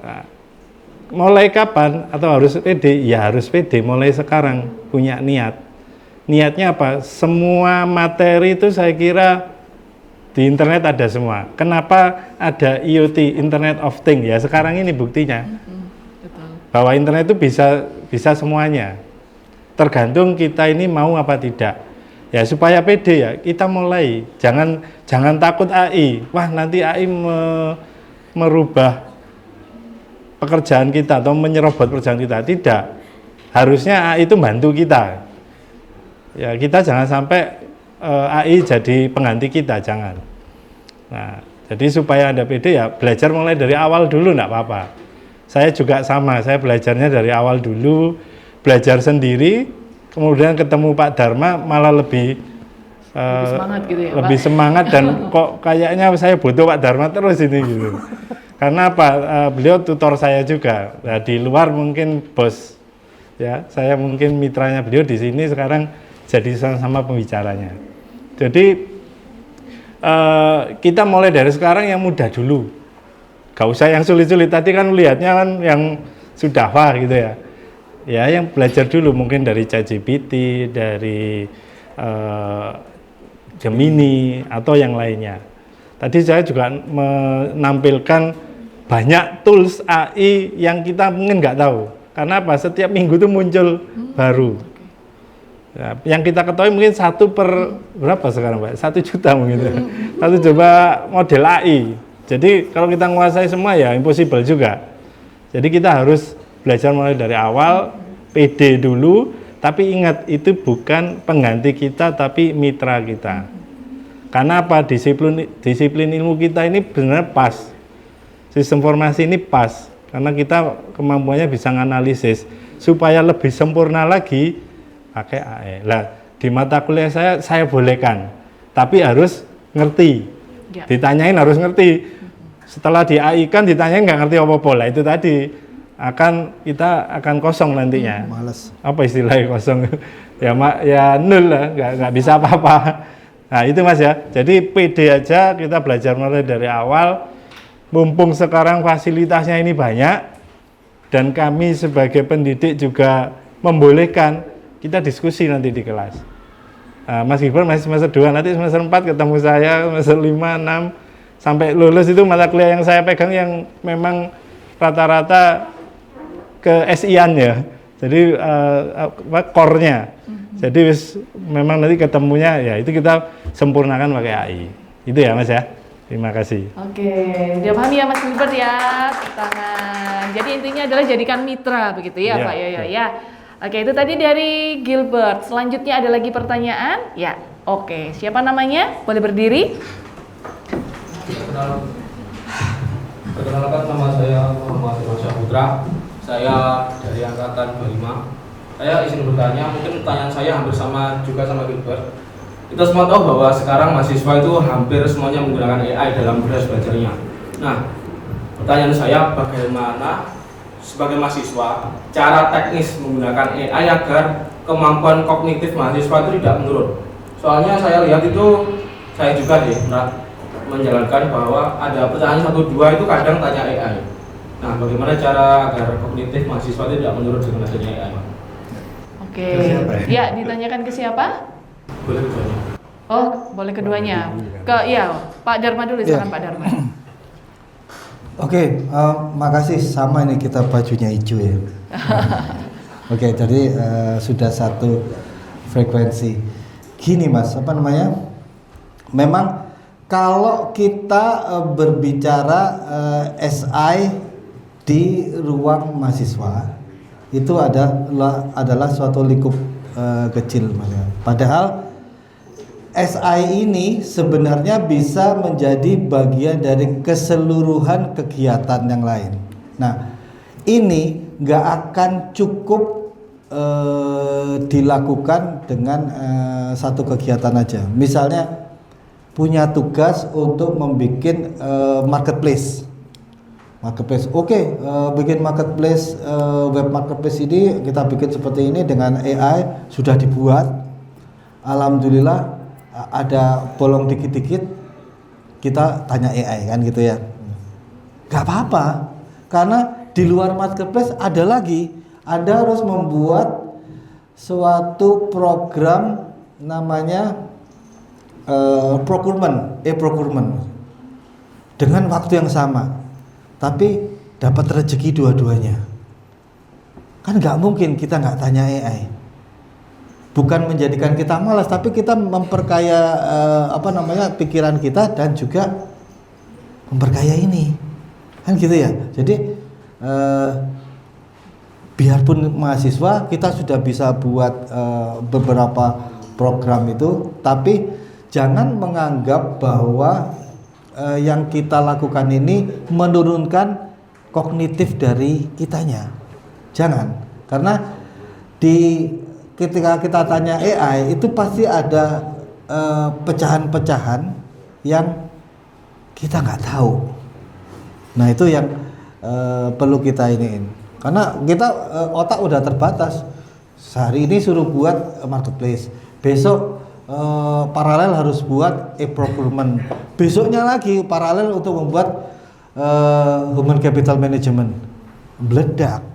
Nah, mulai kapan atau harus pede? Ya harus pede mulai sekarang, punya niat. Niatnya apa? Semua materi itu saya kira di internet ada semua. Kenapa ada IoT, Internet of Things? Ya sekarang ini buktinya. Betul. Bahwa internet itu bisa semuanya. Tergantung kita ini mau apa tidak. Ya supaya pede ya, kita mulai. Jangan takut AI. Wah, nanti AI merubah pekerjaan kita atau menyerobot pekerjaan kita. Tidak. Harusnya AI itu bantu kita. Ya, kita jangan sampai AI jadi pengganti kita, jangan. Nah, jadi supaya Anda pede ya belajar mulai dari awal dulu, enggak apa-apa. Saya juga sama, saya belajarnya dari awal dulu, belajar sendiri, kemudian ketemu Pak Dharma malah lebih semangat gitu ya, lebih Pak? semangat dan kok kayaknya saya butuh Pak Dharma terus ini gitu. Karena apa? Beliau tutor saya juga. Nah, di luar mungkin bos, ya saya mungkin mitranya beliau, di sini sekarang jadi sama-sama pembicaranya. Jadi kita mulai dari sekarang yang mudah dulu. Gak usah yang sulit-sulit. Tadi kan lihatnya kan yang sudah wah gitu ya. Ya yang belajar dulu mungkin dari ChatGPT, dari Gemini atau yang lainnya. Tadi saya juga menampilkan banyak tools AI yang kita mungkin nggak tahu. Karena apa? Setiap minggu itu muncul baru. Ya, yang kita ketahui mungkin 1 per berapa sekarang Pak? 1 juta mungkin. Satu coba model AI. Jadi kalau kita menguasai semua ya impossible juga. Jadi kita harus belajar mulai dari awal, PD dulu. Tapi ingat itu bukan pengganti kita tapi mitra kita. Karena apa? Disiplin ilmu kita ini benar pas. Sistem informasi ini pas. Karena kita kemampuannya bisa menganalisis supaya lebih sempurna lagi. Pakai AI. Lah di mata kuliah saya bolehkan, tapi harus ngerti. Ya. Ditanyain harus ngerti. Setelah di AI kan ditanyain nggak ngerti apa-apa lah, itu tadi kita akan kosong nantinya. Males. Apa istilahnya kosong? ya nol lah, nggak bisa apa-apa. Nah itu Mas ya. Jadi PD aja kita belajar mulai dari awal. Mumpung sekarang fasilitasnya ini banyak dan kami sebagai pendidik juga membolehkan. Kita diskusi nanti di kelas. Mas Gibran masih semester 2, nanti semester 4 ketemu saya, semester 5, 6, sampai lulus itu mata kuliah yang saya pegang yang memang rata-rata ke SI-an ya. Jadi core-nya. Jadi memang nanti ketemunya ya itu kita sempurnakan pakai AI. Itu ya Mas ya. Terima kasih. Oke, udah paham ya Mas Gilbert ya, tangan. Jadi intinya adalah jadikan mitra begitu ya, Pak Yoyo ya. Oke, itu tadi dari Gilbert. Selanjutnya ada lagi pertanyaan? Ya, oke. Siapa namanya? Boleh berdiri? Perkenalkan, nama saya Muhammad Irwansyah Putra. Saya dari angkatan 25. Saya izin bertanya, mungkin pertanyaan saya hampir sama juga sama Gilbert. Kita semua tahu bahwa sekarang mahasiswa itu hampir semuanya menggunakan AI dalam proses belajarnya. Nah, pertanyaan saya bagaimana sebagai mahasiswa, cara teknis menggunakan AI agar kemampuan kognitif mahasiswa itu tidak menurun. Soalnya saya lihat itu, saya juga menjalankan bahwa ada pertanyaan 1-2 itu kadang tanya AI. Nah, bagaimana cara agar kognitif mahasiswa itu tidak menurun dengan adanya AI? Oke, ya ditanyakan ke siapa? Boleh keduanya. Oh, boleh keduanya. Pak Dharma dulu, silakan Pak Dharma. Oke, makasih. Sama ini kita bajunya hijau ya. Oke, jadi sudah satu frekuensi. Gini Mas, apa namanya? Memang kalau kita berbicara SI di ruang mahasiswa itu adalah suatu lingkup kecil, Mas. Padahal SI ini sebenarnya bisa menjadi bagian dari keseluruhan kegiatan yang lain. Nah, ini nggak akan cukup dilakukan dengan satu kegiatan aja. Misalnya punya tugas untuk membuat marketplace. Bikin marketplace, web marketplace ini kita bikin seperti ini dengan AI sudah dibuat. Alhamdulillah. Ada bolong dikit-dikit kita tanya AI kan gitu ya. Gak apa-apa, Karena di luar marketplace ada lagi, Anda harus membuat suatu program namanya procurement dengan waktu yang sama, tapi dapat rezeki dua-duanya. Kan nggak mungkin kita nggak tanya AI. Bukan menjadikan kita malas, tapi kita memperkaya pikiran kita dan juga memperkaya ini, kan gitu ya. Jadi biarpun mahasiswa kita sudah bisa buat beberapa program itu, tapi jangan menganggap bahwa yang kita lakukan ini menurunkan kognitif dari kitanya. Jangan, karena ketika kita tanya AI itu pasti ada pecahan-pecahan yang kita nggak tahu. Nah itu yang perlu kita iniin. Karena kita otak udah terbatas. Sehari ini suruh buat marketplace, besok paralel harus buat e-procurement, besoknya lagi paralel untuk membuat human capital management. Meledak.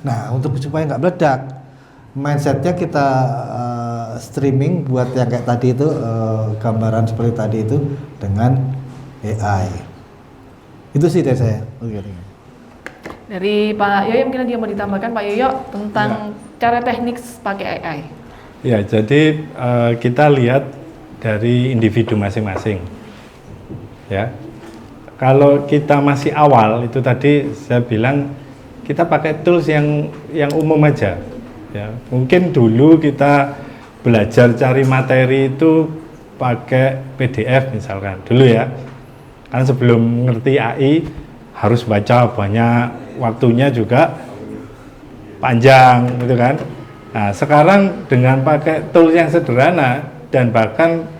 Nah untuk supaya nggak meledak, mindsetnya kita streaming buat yang kayak tadi itu, gambaran seperti tadi itu dengan AI. Itu sih dari saya. Dari Pak Yoyo mungkin dia mau ditambahkan Pak Yoyo tentang cara teknik pakai AI. Ya, jadi kita lihat dari individu masing-masing. Ya, kalau kita masih awal itu tadi saya bilang kita pakai tools yang umum aja. Ya, mungkin dulu kita belajar cari materi itu pakai PDF misalkan dulu ya. Kan sebelum ngerti AI harus baca banyak, waktunya juga panjang gitu kan. Nah, sekarang dengan pakai tools yang sederhana dan bahkan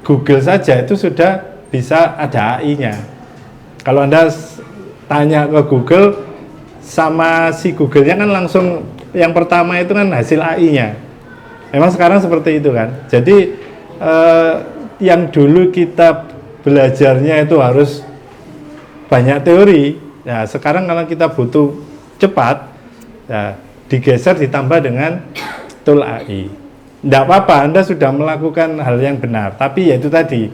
Google saja itu sudah bisa ada AI-nya. Kalau Anda tanya ke Google sama si Google-nya kan langsung yang pertama itu kan hasil AI-nya. Memang sekarang seperti itu kan. Jadi yang dulu kita belajarnya itu harus banyak teori. Ya, sekarang kalau kita butuh cepat, ya, digeser ditambah dengan tool AI. Tidak apa-apa, Anda sudah melakukan hal yang benar. Tapi ya itu tadi,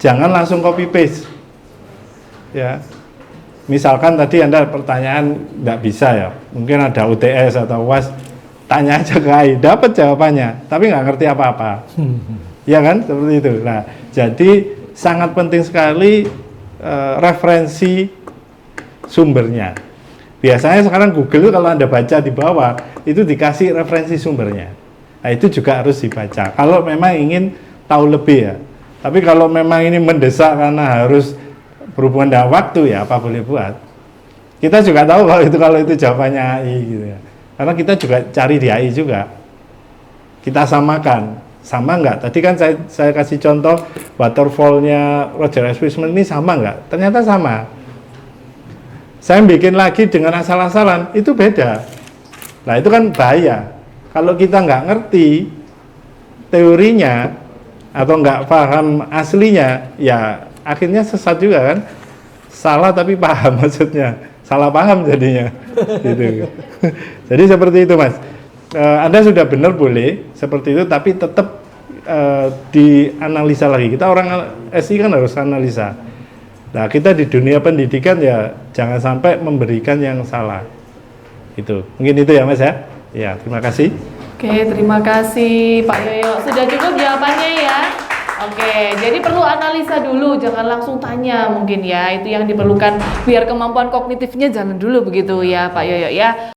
jangan langsung copy paste. Ya, misalkan tadi Anda pertanyaan tidak bisa ya, mungkin ada UTS atau UAS, tanya aja ke AI, dapat jawabannya, tapi nggak ngerti apa-apa. Ya kan, seperti itu. Nah, jadi sangat penting sekali referensi sumbernya. Biasanya sekarang Google itu kalau Anda baca di bawah itu dikasih referensi sumbernya. Nah, itu juga harus dibaca kalau memang ingin tahu lebih ya. Tapi kalau memang ini mendesak karena harus berhubungan dengan waktu, ya apa boleh buat. Kita juga tahu kalau itu jawabannya AI gitu ya. Karena kita juga cari di AI juga. Kita samakan, sama nggak? Tadi kan saya kasih contoh waterfall-nya Roger S. Wiseman ini sama nggak? Ternyata sama. Saya bikin lagi dengan asal-asalan, itu beda. Nah itu kan bahaya. Kalau kita nggak ngerti teorinya atau nggak paham aslinya, ya akhirnya sesat juga kan. Salah tapi paham maksudnya. Salah paham jadinya. Gitu. Jadi seperti itu Mas. Anda sudah benar boleh seperti itu, tapi tetap dianalisa lagi. Kita orang SI kan harus analisa. Nah, kita di dunia pendidikan ya jangan sampai memberikan yang salah. Itu. Mungkin itu ya Mas ya. Ya, terima kasih. Oke, terima kasih Pak Yoyo. Sudah cukup jawabannya ya. Oke, jadi perlu analisa dulu, jangan langsung tanya mungkin ya. Itu yang diperlukan biar kemampuan kognitifnya jalan dulu begitu ya Pak Yoyo ya.